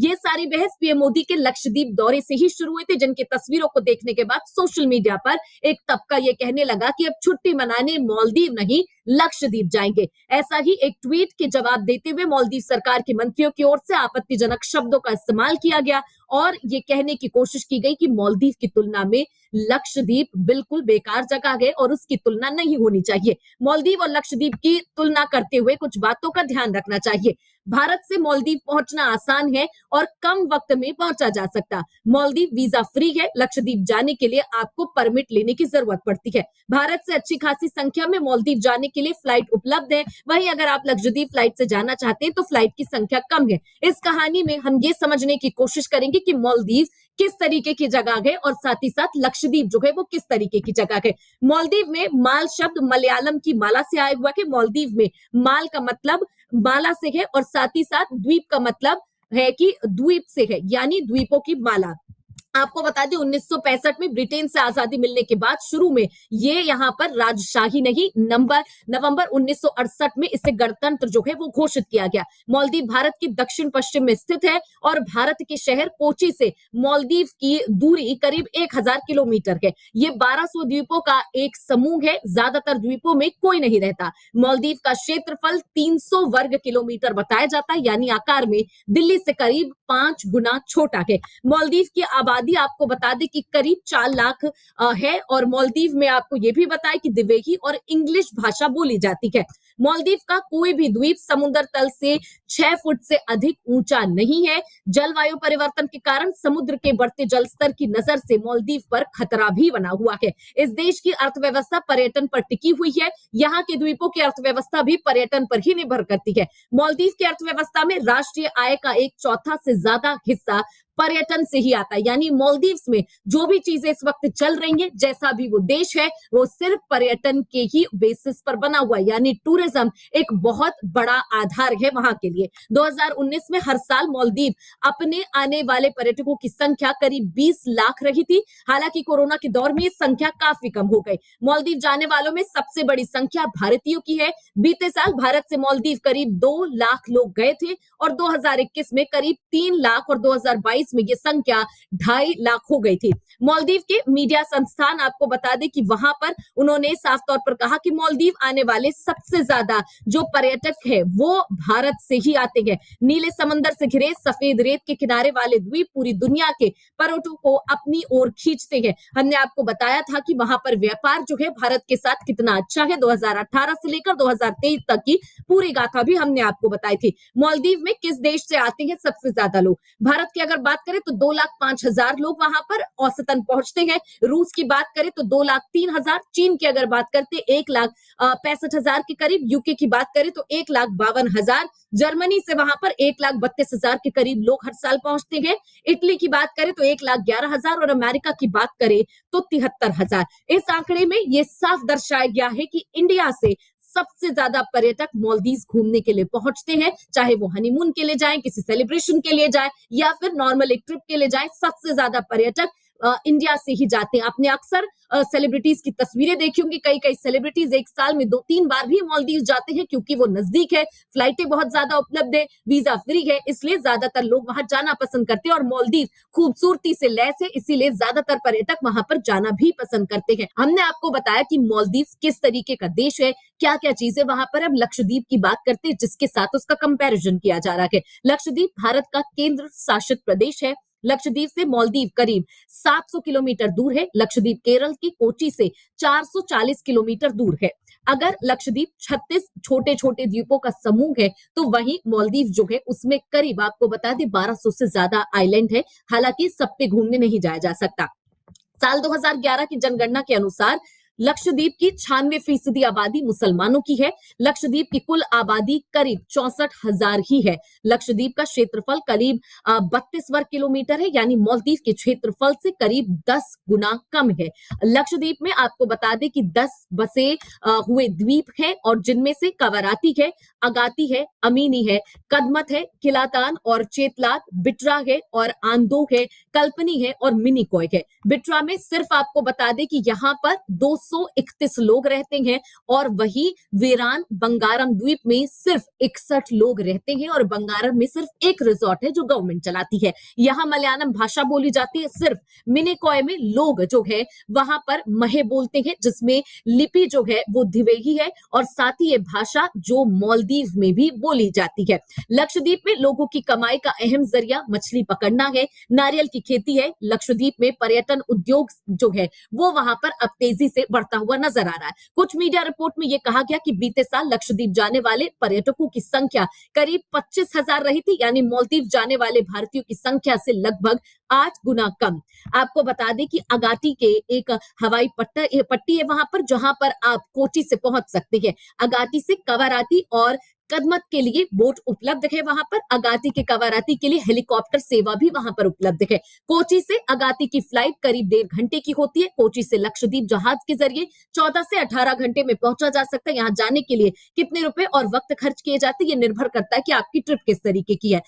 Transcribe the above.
ये सारी बहस पीएम मोदी के लक्षद्वीप दौरे से ही शुरू हुई थी, जिनकी तस्वीरों को देखने के बाद सोशल मीडिया पर एक तबका ये कहने लगा कि अब छुट्टी मनाने मालदीव नहीं लक्षद्वीप जाएंगे। ऐसा ही एक ट्वीट के जवाब देते हुए मालदीव सरकार के मंत्रियों की ओर से आपत्तिजनक शब्दों का इस्तेमाल किया गया और ये कहने की कोशिश की गई कि मालदीव की तुलना में लक्षद्वीप बिल्कुल बेकार जगह है और उसकी तुलना नहीं होनी चाहिए। मालदीव और लक्षद्वीप की तुलना करते हुए कुछ बातों का ध्यान रखना चाहिए। भारत से मालदीव पहुंचना आसान है और कम वक्त में पहुंचा जा सकता। मालदीव वीजा फ्री है। लक्षद्वीप जाने के लिए आपको परमिट लेने की जरूरत पड़ती है। भारत से अच्छी खासी संख्या में मालदीव जाने के लिए फ्लाइट उपलब्ध है। वहीं अगर आप लक्षद्वीप फ्लाइट से जाना चाहते हैं तो फ्लाइट की संख्या कम है। इस कहानी में हम ये समझने की कोशिश करेंगे कि मालदीव किस तरीके की जगह है और साथ ही साथ लक्षद्वीप जो है वो किस तरीके की जगह है। मालदीव में माल शब्द मलयालम की माला से आया हुआ है। मालदीव में माल का मतलब माला से है और साथ ही साथ द्वीप का मतलब है कि द्वीप से है, यानी द्वीपों की माला। आपको बता दें 1965 में ब्रिटेन से आजादी मिलने के बाद शुरू में ये यहाँ पर राजशाही नहीं, नवंबर 1968 में इसे गणतंत्र जो है वो घोषित किया गया। मालदीव भारत के दक्षिण पश्चिम में स्थित है और भारत के शहर कोची से मालदीव की दूरी करीब 1000 किलोमीटर है। ये 1200 द्वीपों का एक समूह है। ज्यादातर द्वीपों में कोई नहीं रहता। मालदीव का क्षेत्रफल 300 वर्ग किलोमीटर बताया जाता है, यानी आकार में दिल्ली से करीब 5 गुना छोटा है। मालदीव की आबादी आपको बता दें कि करीब 4 लाख है और मालदीव में आपको यह भी बताया कि दिवेही और इंग्लिश भाषा बोली जाती है। मालदीव का कोई भी द्वीप समुद्र तल से 6 फुट से अधिक ऊंचा नहीं है। जलवायु परिवर्तन के कारण समुद्र के बढ़ते जल स्तर की नजर से मालदीव पर खतरा भी बना हुआ है। इस देश की अर्थव्यवस्था पर्यटन पर टिकी हुई है। यहाँ के द्वीपों की अर्थव्यवस्था भी पर्यटन पर ही निर्भर करती है। मालदीव की अर्थव्यवस्था में राष्ट्रीय आय का 1/4 से ज्यादा हिस्सा पर्यटन से ही आता है, यानी मालदीव्स में जो भी चीजें इस वक्त चल रही हैं, जैसा भी वो देश है, वो सिर्फ पर्यटन के ही बेसिस पर बना हुआ है, यानी टूरिज्म एक बहुत बड़ा आधार है वहां के लिए। 2019 में हर साल मालदीव अपने आने वाले पर्यटकों की संख्या करीब 20 लाख रही थी। हालांकि कोरोना के दौर में ये संख्या काफी कम हो गई। मालदीव जाने वालों में सबसे बड़ी संख्या भारतीयों की है। बीते साल भारत से मालदीव करीब 2 लाख लोग गए थे और 2021 में करीब 3 लाख और 2022 में ये संख्या 2.5 लाख हो गई थी। मालदीव के मीडिया संस्थान आपको बता दें कि वहां पर उन्होंने साफ तौर पर कहा कि मालदीव आने वाले सबसे ज्यादा जो पर्यटक है वो भारत से ही आते हैं। नीले समंदर से घिरे सफेद रेत के किनारे वाले द्वीप पूरी दुनिया के पर्यटकों को अपनी ओर खींचते हैं। हमने आपको बताया था कि वहां पर व्यापार जो है भारत के साथ कितना अच्छा है। 2018 से लेकर 2023 तक की पूरी गाथा भी हमने आपको बताई थी। मालदीव में किस देश से आते हैं सबसे ज्यादा लोग? भारत की अगर बात करें तो 2,05,000 लोग वहां पर औसतन पहुंचते हैं। रूस की बात करें तो 2,03,000। चीन की अगर बात करते 1,65,000 के करीब। यूके की बात करें तो 1,52,000। जर्मनी से वहां पर 1,32,000 के करीब लोग हर साल पहुंचते हैं। इटली की बात करें तो 1,11,000 और अमेरिका की बात करें तो 73,000। इस आंकड़े में यह साफ दर्शाया गया है कि इंडिया से सबसे ज्यादा पर्यटक मालदीव घूमने के लिए पहुंचते हैं, चाहे वो हनीमून के लिए जाएं, किसी सेलिब्रेशन के लिए जाएं या फिर नॉर्मल एक ट्रिप के लिए जाएं। सबसे ज्यादा पर्यटक इंडिया से ही जाते हैं। आपने अक्सर सेलिब्रिटीज की तस्वीरें देखी होंगी। कई सेलिब्रिटीज एक साल में 2-3 बार भी मालदीव जाते हैं क्योंकि वो नजदीक है, फ्लाइटें बहुत ज्यादा उपलब्ध है, वीजा फ्री है, इसलिए ज्यादातर लोग वहां जाना पसंद करते हैं और मालदीव खूबसूरती से लैस है, इसीलिए ज्यादातर पर्यटक वहां पर जाना भी पसंद करते हैं। हमने आपको बताया कि मालदीव किस तरीके का देश है, क्या क्या चीजें वहां पर। अब लक्षद्वीप की बात करते हैं जिसके साथ उसका कंपैरिजन किया जा रहा है। लक्षद्वीप भारत का केंद्र शासित प्रदेश है। लक्षद्वीप से मालदीव करीब 700 किलोमीटर दूर है। लक्षद्वीप केरल की कोची से 440 किलोमीटर दूर है। अगर लक्षद्वीप 36 छोटे छोटे द्वीपों का समूह है तो वहीं मालदीव जो है उसमें करीब आपको बता दें 1200 से ज्यादा आइलैंड है। हालांकि सब पे घूमने नहीं जाया जा सकता। साल 2011 की जनगणना के अनुसार लक्षद्वीप की 96% आबादी मुसलमानों की है। लक्षद्वीप की कुल आबादी करीब 64,000 ही है। लक्षद्वीप का क्षेत्रफल करीब 32 वर्ग किलोमीटर है, यानी मालदीव के क्षेत्रफल से करीब 10 गुना कम है। लक्षद्वीप में आपको बता दें कि 10 बसे हुए द्वीप हैं और जिनमें से कवराती है, अगाती है, अमीनी है, कदमत है, किलातान और चेतलात, बिट्रा है और आंदोग है, कल्पनी है और मिनीकॉय है। बिट्रा में सिर्फ आपको बता दें कि यहाँ पर 200 231 लोग रहते हैं और वही वीरान बंगारम द्वीप में सिर्फ 61 लोग रहते हैं और बंगारम में सिर्फ एक रिजॉर्ट है जो गवर्नमेंट चलाती है। यहाँ मलयालम भाषा बोली जाती है। सिर्फ मिनिकॉय में लोग जो है वहां पर महे बोलते हैं, जिसमें लिपि जो है वो दिवेही है और साथ ही ये भाषा जो मालदीव में भी बोली जाती है। लक्षद्वीप में लोगों की कमाई का अहम जरिया मछली पकड़ना है, नारियल की खेती है। लक्षद्वीप में पर्यटन उद्योग जो है वो वहां पर अब तेजी से बढ़ता हुआ नजर आ रहा है। कुछ मीडिया रिपोर्ट में ये कहा गया कि बीते साल लक्षद्वीप जाने वाले पर्यटकों की संख्या करीब 25,000 रही थी, यानी मालदीव जाने वाले भारतीयों की संख्या से लगभग 8 गुना कम। आपको बता दें कि अगाटी के एक हवाई पट्टी है वहां पर, जहां पर आप कोची से पहुंच सकते हैं। अगाटी से कवाराती और कदमत के लिए बोट उपलब्ध है वहां पर। अगाती के कवाराती के लिए हेलीकॉप्टर सेवा भी वहां पर उपलब्ध है। कोची से अगाती की फ्लाइट करीब 1.5 घंटे की होती है। कोची से लक्षद्वीप जहाज के जरिए 14 से 18 घंटे में पहुंचा जा सकता है। यहाँ जाने के लिए कितने रुपए और वक्त खर्च किए जाते हैं ये निर्भर करता है कि आपकी ट्रिप किस तरीके की है।